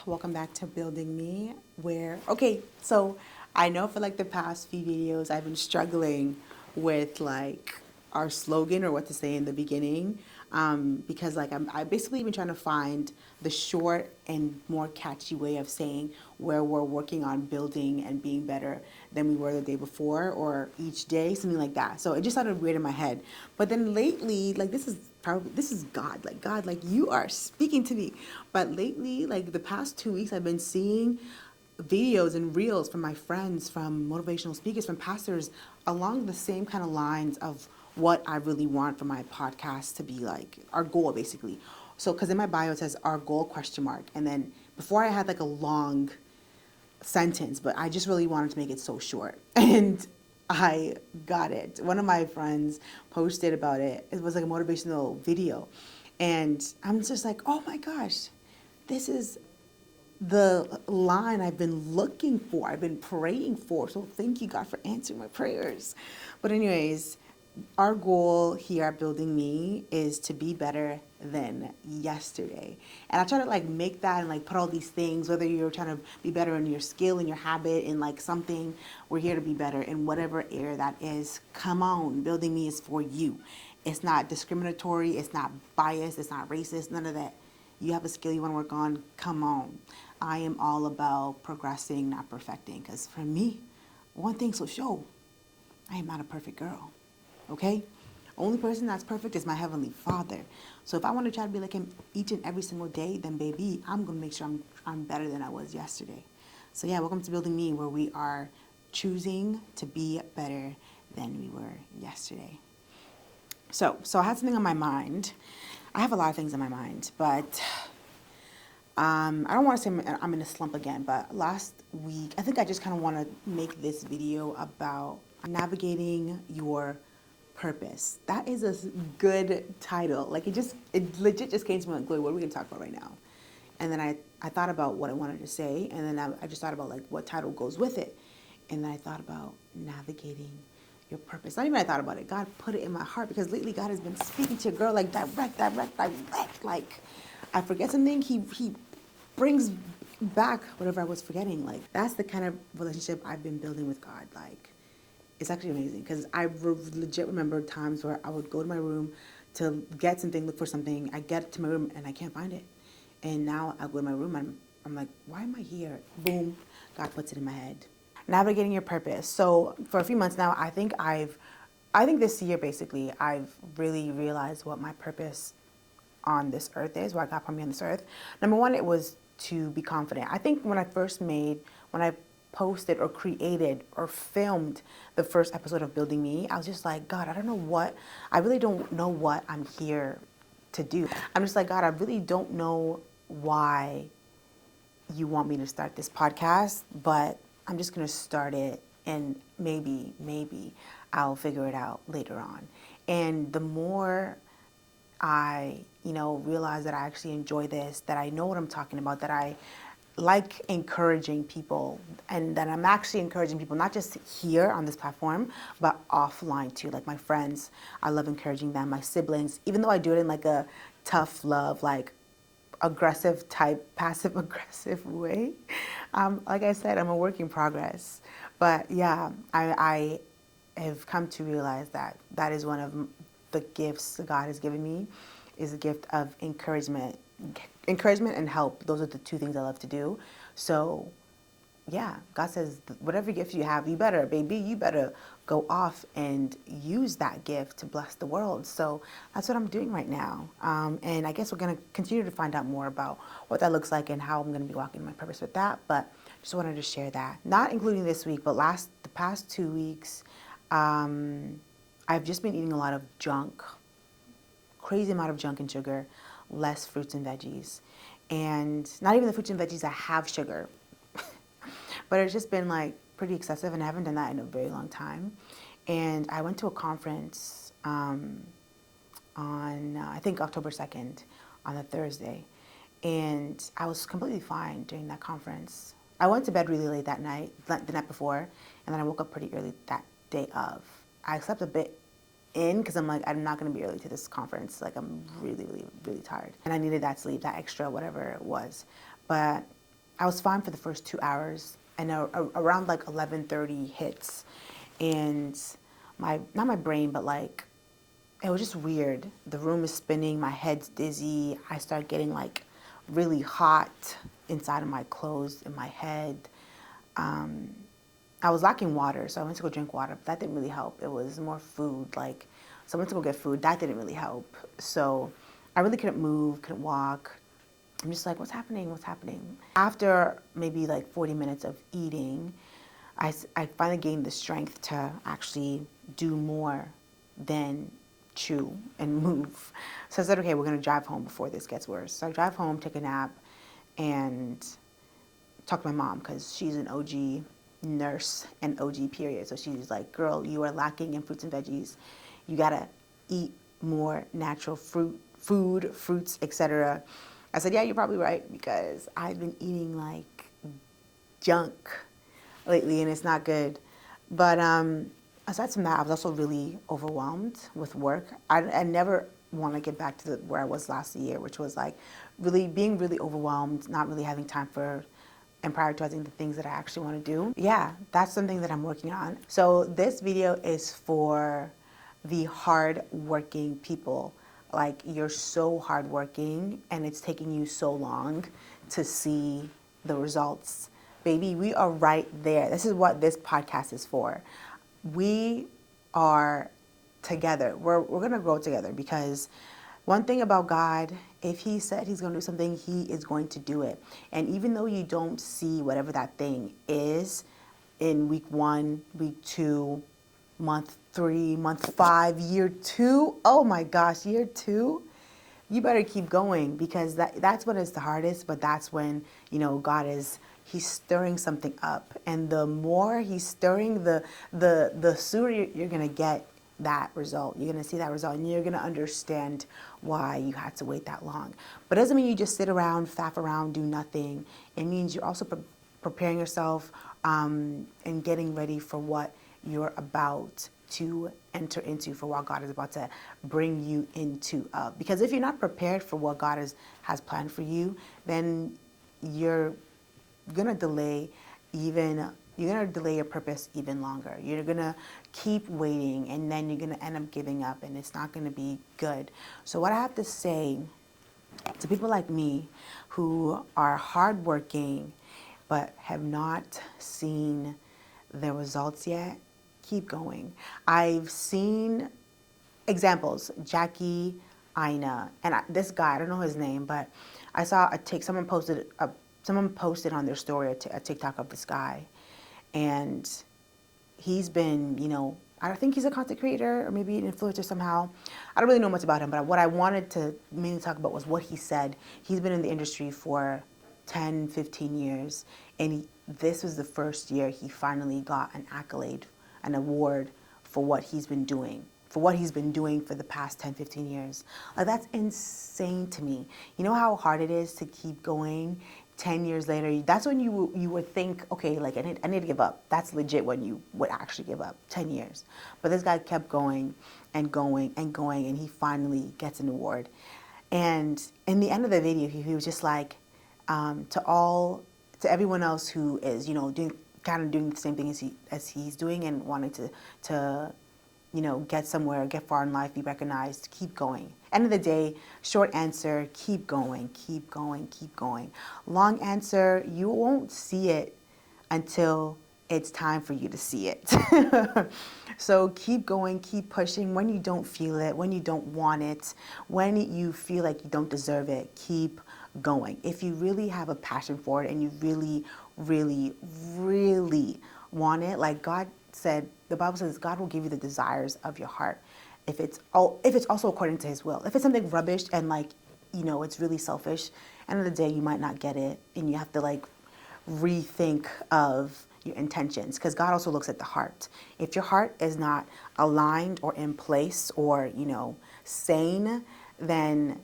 Welcome back to Building Me, okay, so I know for like the past few videos I've been struggling with like our slogan or what to say in the beginning, because like I basically been trying to find the short and more catchy way of saying where we're working on building and being better than we were the day before or each day, something like that. So it just sounded weird in my head. But then lately, like this is God, like you are speaking to me. But lately, like the past 2 weeks, I've been seeing videos and reels from my friends, from motivational speakers, from pastors along the same kind of lines of what I really want for my podcast to be like, our goal basically. So, because in my bio it says our goal question mark, and then before I had like a long sentence, but I just really wanted to make it so short. And I got it. One of my friends posted about it. It was like a motivational video. And I'm just like, oh my gosh, this is the line I've been looking for, I've been praying for. So thank you, God, for answering my prayers. But anyways, our goal here at Building Me is to be better than yesterday. And I try to like make that and like put all these things, whether you're trying to be better in your skill, in your habit, in like something, we're here to be better in whatever area that is. Come on, Building Me is for you. It's not discriminatory, it's not biased, it's not racist, none of that. You have a skill you want to work on, come on. I am all about progressing, not perfecting. Because for me, one thing's for sure, I am not a perfect girl. Okay? Only person that's perfect is my Heavenly Father. So if I want to try to be like Him each and every single day, then baby, I'm going to make sure I'm better than I was yesterday. So yeah, welcome to Building Me, where we are choosing to be better than we were yesterday. So I had something on my mind. I have a lot of things on my mind, but I don't want to say I'm in a slump again, but last week, I think I just kind of want to make this video about navigating your purpose. That is a good title. Like it legit just came to me like, Glory, what are we going to talk about right now? And then I thought about what I wanted to say, and then I just thought about like what title goes with it. And then I thought about navigating your purpose. Not even I thought about it. God put it in my heart because lately God has been speaking to a girl like direct. Like I forget something, he brings back whatever I was forgetting. Like that's the kind of relationship I've been building with God. Like it's actually amazing because legit remember times where I would go to my room to get something, look for something. I get to my room and I can't find it. And now I go to my room and I'm like, why am I here? Boom, God puts it in my head. Navigating your purpose. So for a few months now, I think this year basically, I've really realized what my purpose on this earth is, why God put me on this earth. Number one, it was to be confident. I think when I posted or created or filmed the first episode of Building Me, I was just like, God, I really don't know what I'm here to do. I'm just like, God, I really don't know why you want me to start this podcast, but I'm just going to start it and maybe I'll figure it out later on. And the more I, realize that I actually enjoy this, that I know what I'm talking about, that I like encouraging people, and that I'm actually encouraging people, not just here on this platform, but offline too. Like my friends, I love encouraging them, my siblings, even though I do it in like a tough love, like aggressive type, passive aggressive way. Like I said, I'm a work in progress. But yeah, I have come to realize that that is one of the gifts God has given me, is a gift of encouragement and help. Those are the two things I love to do. So yeah, God says, whatever gift you have, you better go off and use that gift to bless the world. So that's what I'm doing right now. And I guess we're going to continue to find out more about what that looks like and how I'm going to be walking my purpose with that. But just wanted to share that. Not including this week, but the past 2 weeks, I've just been eating a lot of junk, crazy amount of junk and sugar, less fruits and veggies. And not even the fruits and veggies that have sugar. But it's just been like pretty excessive, and I haven't done that in a very long time. And I went to a conference on, I think, October 2nd, on a Thursday. And I was completely fine during that conference. I went to bed really late that night, the night before, and then I woke up pretty early that day of. I slept a bit in because I'm like, I'm not going to be early to this conference. Like, I'm really, really, really tired. And I needed that sleep, that extra, whatever it was. But I was fine for the first 2 hours, and around like 11:30 hits, and not my brain, but like it was just weird. The room is spinning, my head's dizzy. I start getting like really hot inside of my clothes, in my head. I was lacking water, so I went to go drink water, but that didn't really help. It was more food, like, so I went to go get food. That didn't really help. So I really couldn't move, couldn't walk. I'm just like, what's happening? What's happening? After maybe like 40 minutes of eating, I finally gained the strength to actually do more than chew and move. So I said, okay, we're gonna drive home before this gets worse. So I drive home, take a nap, and talk to my mom because she's an OG nurse and OG period. So she's like, girl, you are lacking in fruits and veggies. You gotta eat more natural fruits, etc. I said, yeah, you're probably right because I've been eating like junk lately and it's not good. But aside from that, I was also really overwhelmed with work. I never want to get back to where I was last year, which was like really being really overwhelmed, not really having time for and prioritizing the things that I actually want to do. Yeah, that's something that I'm working on. So this video is for the hard-working people. Like, you're so hardworking and it's taking you so long to see the results. Baby, we are right there. This is what this podcast is for. We are together. We're gonna grow together because one thing about God, if he said he's going to do something, he is going to do it. And even though you don't see whatever that thing is in week 1, week 2, month 3, month 5, year 2, oh my gosh, year 2, you better keep going because that's when it's the hardest, but that's when, you know, he's stirring something up. And the more he's stirring, the sooner you're going to get that result. You're going to see that result and you're going to understand why you had to wait that long. But it doesn't mean you just sit around, faff around, do nothing. It means you're also preparing yourself and getting ready for what you're about to enter into, for what God is about to bring you into. Because if you're not prepared for what God has planned for you, then you're gonna delay your purpose even longer. You're gonna keep waiting and then you're gonna end up giving up and it's not gonna be good. So what I have to say to people like me who are hardworking but have not seen the results yet, keep going. I've seen examples, Jackie, Ina, and this guy, I don't know his name, but I saw someone posted on their story a TikTok of this guy, and he's been, you know, I think he's a content creator or maybe an influencer somehow. I don't really know much about him, but what I wanted to mainly talk about was what he said. He's been in the industry for 10, 15 years, and this was the first year he finally got an accolade, an award for what he's been doing. For what he's been doing for the past 10, 15 years. Like, that's insane to me. You know how hard it is to keep going 10 years later? That's when you would think, okay, like I need to give up. That's legit when you would actually give up, 10 years. But this guy kept going and going and going, and he finally gets an award. And in the end of the video, he was just like, to everyone else who is, you know, doing the same thing as he's doing and wanting to you know, get somewhere, get far in life, be recognized, keep going. End of the day, short answer, keep going, keep going, keep going. Long answer, you won't see it until it's time for you to see it. So keep going, keep pushing. When you don't feel it, when you don't want it, when you feel like you don't deserve it, keep going. If you really have a passion for it and you really, really, really want it, like God said, the Bible says God will give you the desires of your heart if it's also according to his will. If it's something rubbish and like, you know, it's really selfish, end of the day you might not get it and you have to like rethink of your intentions, because God also looks at the heart. If your heart is not aligned or in place or, you know, sane, then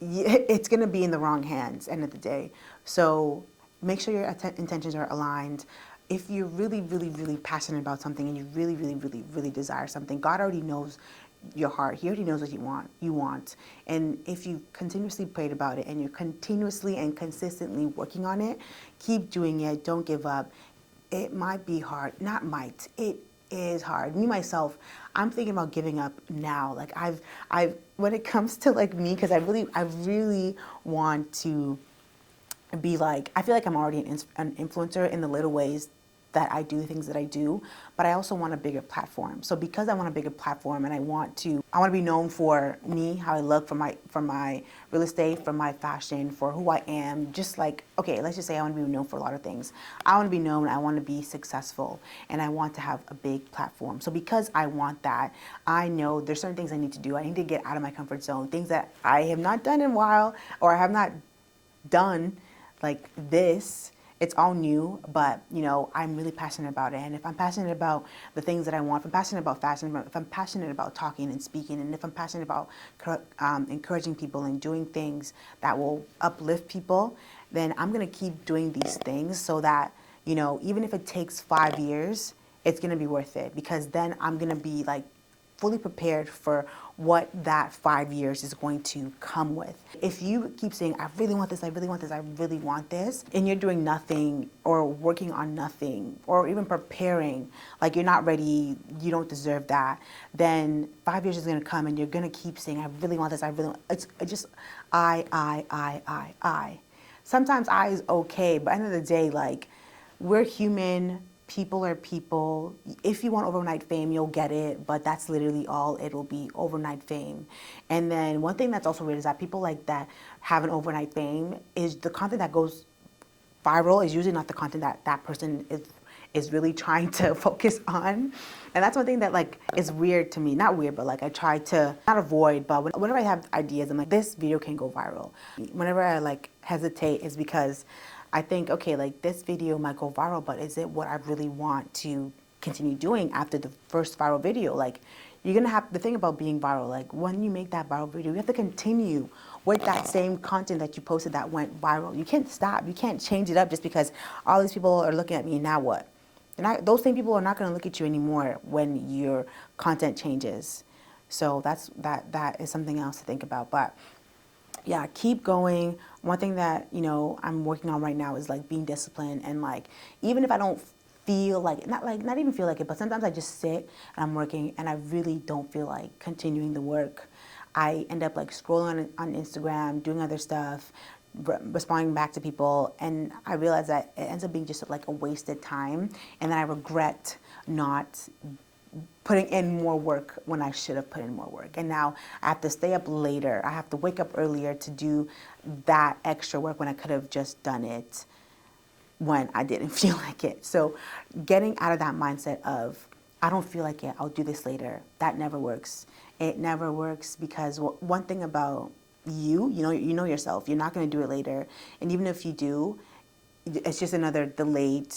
it's going to be in the wrong hands end of the day. So make sure your intentions are aligned. If you're really, really, really passionate about something and you really, really, really, really desire something, God already knows your heart. He already knows what you want. And if you continuously prayed about it and you're continuously and consistently working on it, keep doing it. Don't give up. It might be hard. Not might. It is hard. Me myself, I'm thinking about giving up now. Like I've when it comes to like me, because I really want to be like, I feel like I'm already an influencer in the little ways that I do things that I do, but I also want a bigger platform. So because I want a bigger platform and I want to be known for me, how I look, for my real estate, for my fashion, for who I am, just like, okay, let's just say I want to be known for a lot of things. I want to be known, I want to be successful, and I want to have a big platform. So because I want that, I know there's certain things I need to do. I need to get out of my comfort zone, things that I have not done in a while, or I have not done like this. It's all new, but I'm really passionate about it. And if I'm passionate about the things that I want, if I'm passionate about fashion, if I'm passionate about talking and speaking, and if I'm passionate about encouraging people and doing things that will uplift people, then I'm gonna keep doing these things so that, even if it takes 5 years, it's gonna be worth it, because then I'm gonna be like fully prepared for what that 5 years is going to come with. If you keep saying, I really want this, I really want this, I really want this, and you're doing nothing or working on nothing or even preparing, like you're not ready, you don't deserve that, then 5 years is gonna come and you're gonna keep saying, I really want this, I really want, it's just I. Sometimes I is okay, but at the end of the day, like, we're human. People are people. If you want overnight fame, you'll get it, but that's literally all it'll be, overnight fame. And then one thing that's also weird is that people like that have an overnight fame is the content that goes viral is usually not the content that that person is really trying to focus on. And that's one thing that like is weird to me. Not weird, but like I try to not avoid, but whenever I have ideas, I'm like, this video can go viral. Whenever I like hesitate is because I think, okay, like this video might go viral, but is it what I really want to continue doing after the first viral video? Like, you're gonna have the thing about being viral, like when you make that viral video, you have to continue with that same content that you posted that went viral. You can't stop, you can't change it up just because all these people are looking at me, now what? Those same people are not gonna look at you anymore when your content changes. So that is something else to think about. But yeah, keep going. One thing that, I'm working on right now is like being disciplined, and like, even if I don't feel like, not even feel like it, but sometimes I just sit and I'm working and I really don't feel like continuing the work. I end up like scrolling on Instagram, doing other stuff, responding back to people, and I realize that it ends up being just like a wasted time, and then I regret not putting in more work when I should have put in more work. And now I have to stay up later. I have to wake up earlier to do that extra work when I could have just done it when I didn't feel like it. So getting out of that mindset of, I don't feel like it, I'll do this later, that never works. It never works, because one thing about you know yourself, you're not gonna do it later. And even if you do, it's just another delayed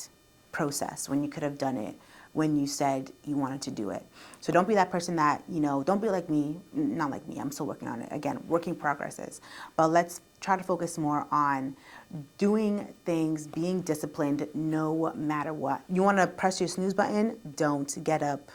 process when you could have done it when you said you wanted to do it. So don't be that person that, don't be like me, not like me, I'm still working on it. Again, working progresses. But let's try to focus more on doing things, being disciplined no matter what. You wanna press your snooze button? Don't. Get up.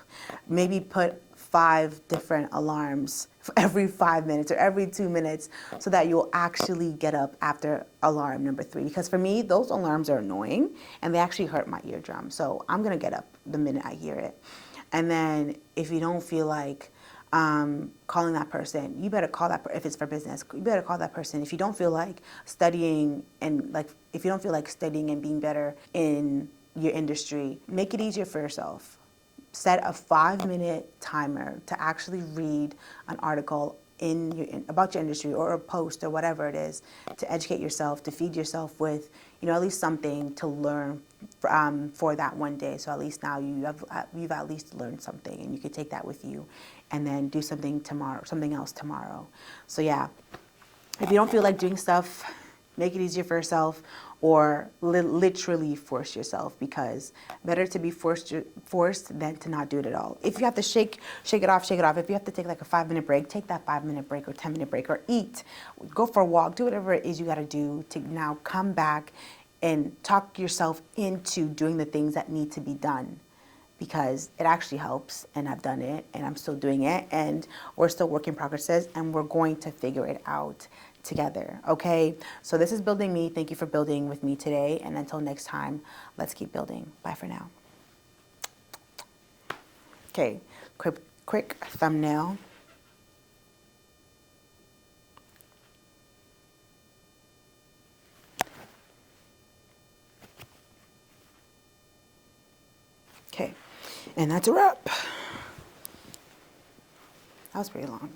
Maybe put 5 different alarms for every 5 minutes or every 2 minutes so that you'll actually get up after alarm number 3. Because for me, those alarms are annoying and they actually hurt my eardrum. So I'm gonna get up the minute I hear it. And then if you don't feel like calling that person, you better call that, if it's for business, you better call that person. If you don't feel like studying and being better in your industry, make it easier for yourself. Set a 5-minute timer to actually read an article about your industry, or a post, or whatever it is, to educate yourself, to feed yourself with, at least something to learn for that one day. So at least now you've at least learned something, and you can take that with you, and then do something else tomorrow. So yeah, if you don't feel like doing stuff, make it easier for yourself, or literally force yourself, because better to be forced than to not do it at all. If you have to shake it off. If you have to take like a 5-minute break, take that 5-minute break or 10-minute break, or eat, go for a walk, do whatever it is you gotta do to now come back and talk yourself into doing the things that need to be done. because it actually helps, and I've done it, and I'm still doing it, and we're still work in progresses, and we're going to figure it out together, okay? So this is Building Me. Thank you for building with me today, and until next time, let's keep building. Bye for now. Okay, quick thumbnail. Okay, and that's a wrap. That was pretty long.